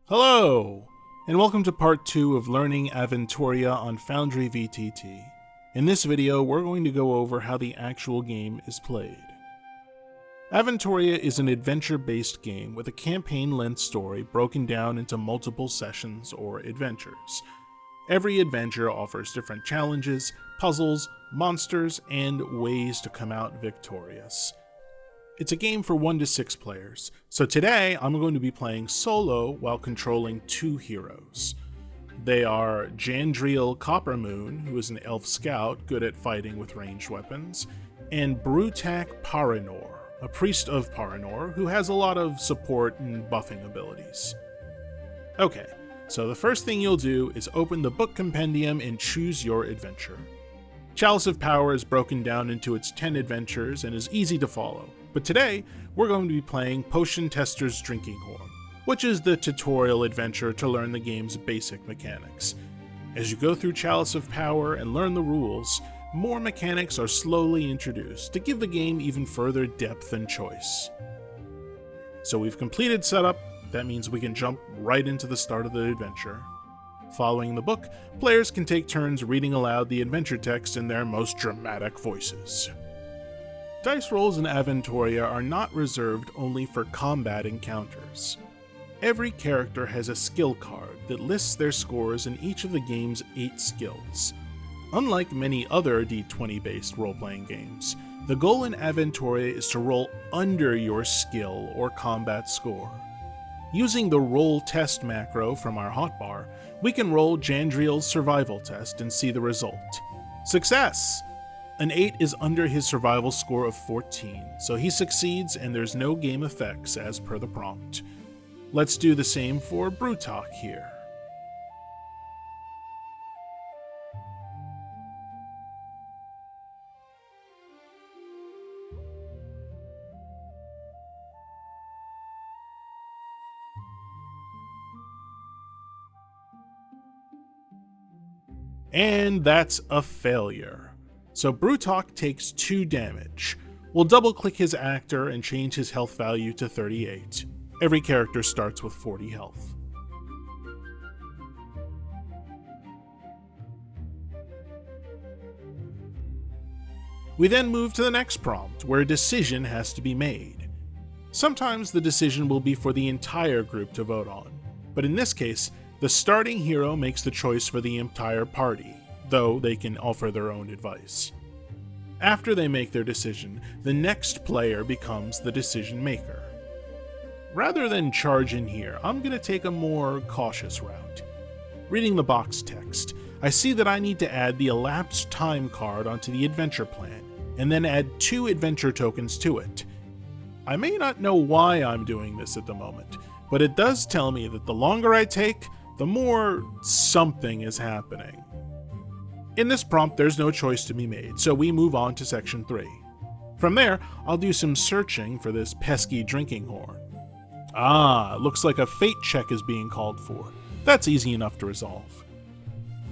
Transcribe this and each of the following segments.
Hello, and welcome to part 2 of learning Aventuria on Foundry VTT. In this video, we're going to go over how the actual game is played. Aventuria is an adventure-based game with a campaign-length story broken down into multiple sessions or adventures. Every adventure offers different challenges, puzzles, monsters, and ways to come out victorious. It's a game for 1 to 6 players, so today I'm going to be playing solo while controlling 2 heroes. They are Jandriel Coppermoon, who is an elf scout good at fighting with ranged weapons, and Brutak Paranor, a priest of Paranor who has a lot of support and buffing abilities. Okay, so the first thing you'll do is open the book compendium and choose your adventure. Chalice of Power is broken down into its 10 adventures and is easy to follow. But today, we're going to be playing Potion Tester's Drinking Horn, which is the tutorial adventure to learn the game's basic mechanics. As you go through Chalice of Power and learn the rules, more mechanics are slowly introduced to give the game even further depth and choice. So we've completed setup, that means we can jump right into the start of the adventure. Following the book, players can take turns reading aloud the adventure text in their most dramatic voices. Dice rolls in Aventuria are not reserved only for combat encounters. Every character has a skill card that lists their scores in each of the game's 8 skills. Unlike many other D20-based role-playing games, the goal in Aventuria is to roll under your skill or combat score. Using the roll test macro from our hotbar, we can roll Jandriel's survival test and see the result. Success! An 8 is under his survival score of 14, so he succeeds and there's no game effects as per the prompt. Let's do the same for Brutak here. And that's a failure. So Brutak takes 2 damage. We'll double-click his actor and change his health value to 38. Every character starts with 40 health. We then move to the next prompt, where a decision has to be made. Sometimes the decision will be for the entire group to vote on, but in this case, the starting hero makes the choice for the entire party, though they can offer their own advice. After they make their decision, the next player becomes the decision maker. Rather than charge in here, I'm going to take a more cautious route. Reading the box text, I see that I need to add the elapsed time card onto the adventure plan, and then add 2 adventure tokens to it. I may not know why I'm doing this at the moment, but it does tell me that the longer I take, the more something is happening. In this prompt, there's no choice to be made, so we move on to section 3. From there, I'll do some searching for this pesky drinking horn. Ah, looks like a fate check is being called for. That's easy enough to resolve.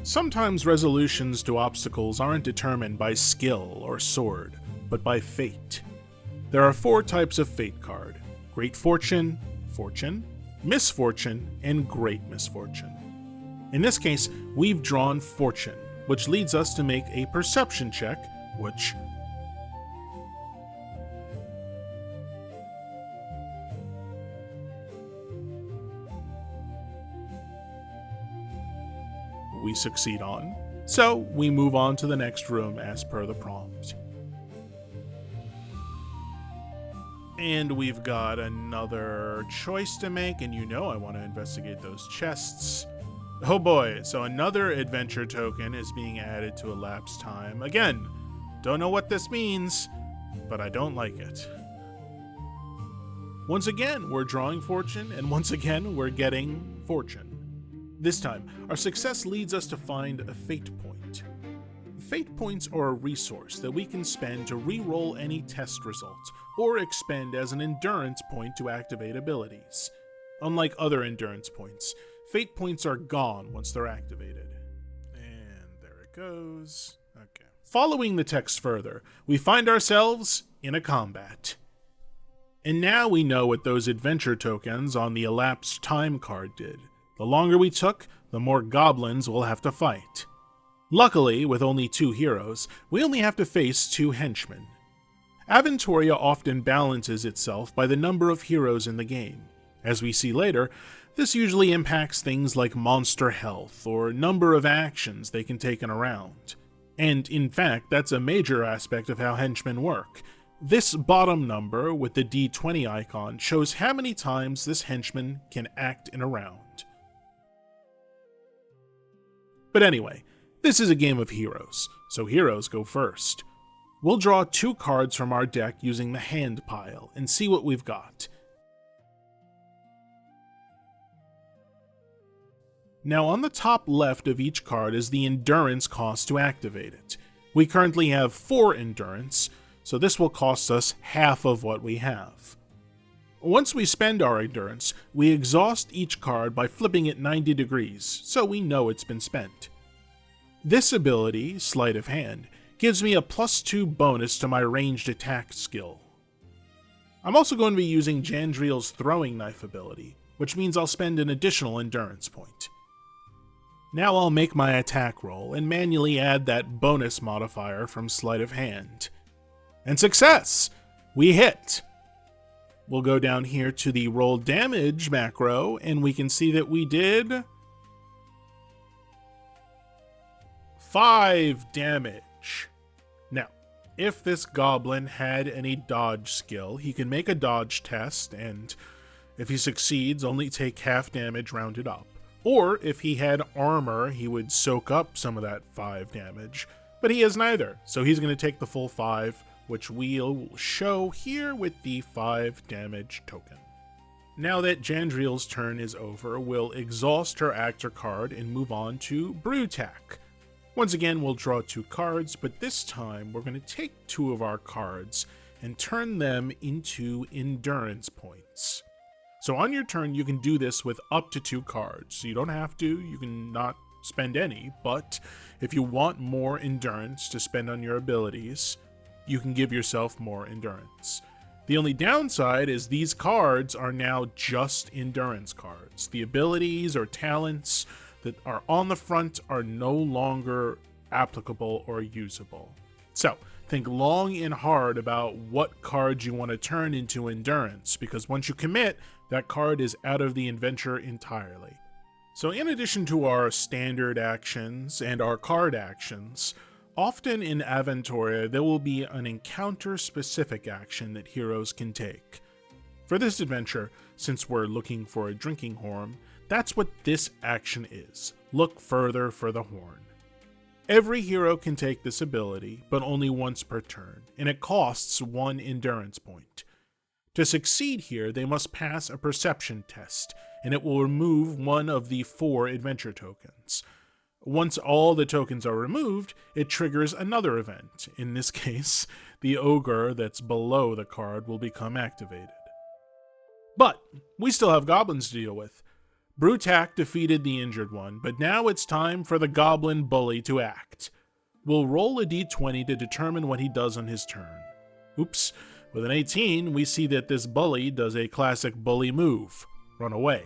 Sometimes resolutions to obstacles aren't determined by skill or sword, but by fate. There are 4 types of fate card: Great Fortune, Fortune, Misfortune, and Great Misfortune. In this case, we've drawn Fortune, which leads us to make a perception check, which we succeed on, so we move on to the next room as per the prompt. And we've got another choice to make, and you know I want to investigate those chests. Oh boy, so another adventure token is being added to elapsed time. Again, don't know what this means, but I don't like it. Once again, we're drawing fortune, and once again, we're getting fortune. This time, our success leads us to find a fate point. Fate points are a resource that we can spend to re-roll any test results, or expend as an endurance point to activate abilities. Unlike other endurance points, fate points are gone once they're activated. And there it goes. Okay. Following the text further, we find ourselves in a combat. And now we know what those adventure tokens on the elapsed time card did. The longer we took, the more goblins we'll have to fight. Luckily, with only 2 heroes, we only have to face 2 henchmen. Aventuria often balances itself by the number of heroes in the game. As we see later, this usually impacts things like monster health or number of actions they can take in a round. And in fact, that's a major aspect of how henchmen work. This bottom number with the D20 icon shows how many times this henchman can act in a round. But anyway, this is a game of heroes, so heroes go first. We'll draw 2 cards from our deck using the hand pile and see what we've got. Now on the top left of each card is the endurance cost to activate it. We currently have 4 endurance, so this will cost us half of what we have. Once we spend our endurance, we exhaust each card by flipping it 90 degrees, so we know it's been spent. This ability, Sleight of Hand, gives me a +2 bonus to my ranged attack skill. I'm also going to be using Jandriel's throwing knife ability, which means I'll spend an additional endurance point. Now I'll make my attack roll and manually add that bonus modifier from Sleight of Hand. And success! We hit! We'll go down here to the roll damage macro, and we can see that we did 5 damage. Now, if this goblin had any dodge skill, he can make a dodge test, and if he succeeds, only take half damage rounded up. Or if he had armor, he would soak up some of that 5 damage. But he has neither, so he's going to take the full 5, which we'll show here with the 5 damage token. Now that Jandriel's turn is over, we'll exhaust her actor card and move on to Brewtac. Once again, we'll draw 2 cards, but this time we're going to take 2 of our cards and turn them into endurance points. So on your turn, you can do this with up to 2 cards. So you don't have to, you can not spend any, but if you want more endurance to spend on your abilities, you can give yourself more endurance. The only downside is these cards are now just endurance cards. The abilities or talents that are on the front are no longer applicable or usable. So think long and hard about what cards you want to turn into endurance, because once you commit, that card is out of the adventure entirely. So in addition to our standard actions and our card actions, often in Aventuria there will be an encounter-specific action that heroes can take. For this adventure, since we're looking for a drinking horn, that's what this action is. Look further for the horn. Every hero can take this ability, but only once per turn, and it costs 1 endurance point. To succeed here, they must pass a perception test, and it will remove 1 of the 4 adventure tokens. Once all the tokens are removed, it triggers another event. In this case, the ogre that's below the card will become activated. But we still have goblins to deal with. Brewtac defeated the injured one, but now it's time for the goblin bully to act. We'll roll a d20 to determine what he does on his turn. Oops, with an 18, we see that this bully does a classic bully move, run away.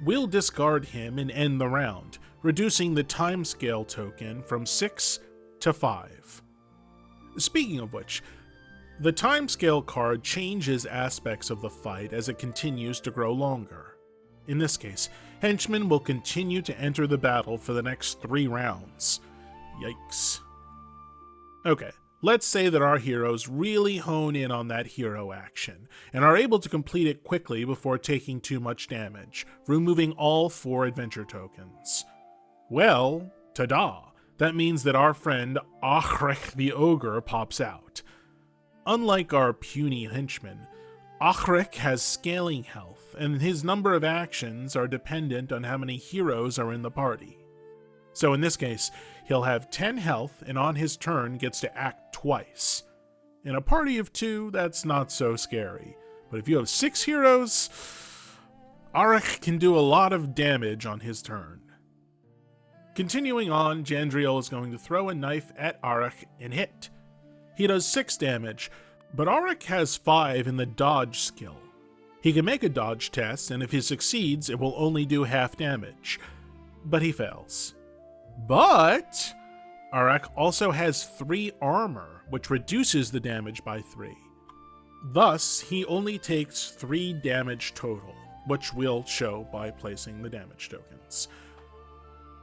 We'll discard him and end the round, reducing the timescale token from 6 to 5. Speaking of which, the timescale card changes aspects of the fight as it continues to grow longer. In this case, henchmen will continue to enter the battle for the next 3 rounds. Yikes. Okay, let's say that our heroes really hone in on that hero action, and are able to complete it quickly before taking too much damage, removing all 4 adventure tokens. Well, ta-da! That means that our friend Achrech the Ogre pops out. Unlike our puny henchman, Achrech has scaling health, and his number of actions are dependent on how many heroes are in the party. So in this case, he'll have 10 health, and on his turn gets to act twice. In a party of 2, that's not so scary. But if you have 6 heroes, Achrech can do a lot of damage on his turn. Continuing on, Jandriel is going to throw a knife at Achrech and hit. He does 6 damage, but Auric has 5 in the dodge skill. He can make a dodge test, and if he succeeds, it will only do half damage, but he fails. But Auric also has 3 armor, which reduces the damage by 3. Thus, he only takes 3 damage total, which we'll show by placing the damage tokens.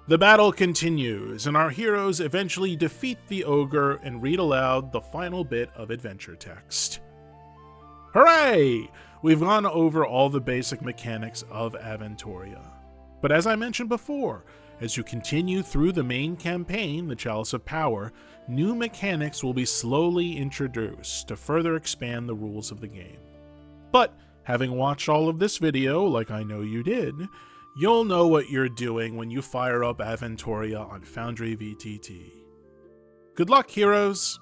The battle continues, and our heroes eventually defeat the ogre and read aloud the final bit of adventure text. Hooray! We've gone over all the basic mechanics of Aventuria. But as I mentioned before, as you continue through the main campaign, the Chalice of Power, new mechanics will be slowly introduced to further expand the rules of the game. But having watched all of this video, like I know you did, you'll know what you're doing when you fire up Aventuria on Foundry VTT. Good luck, heroes!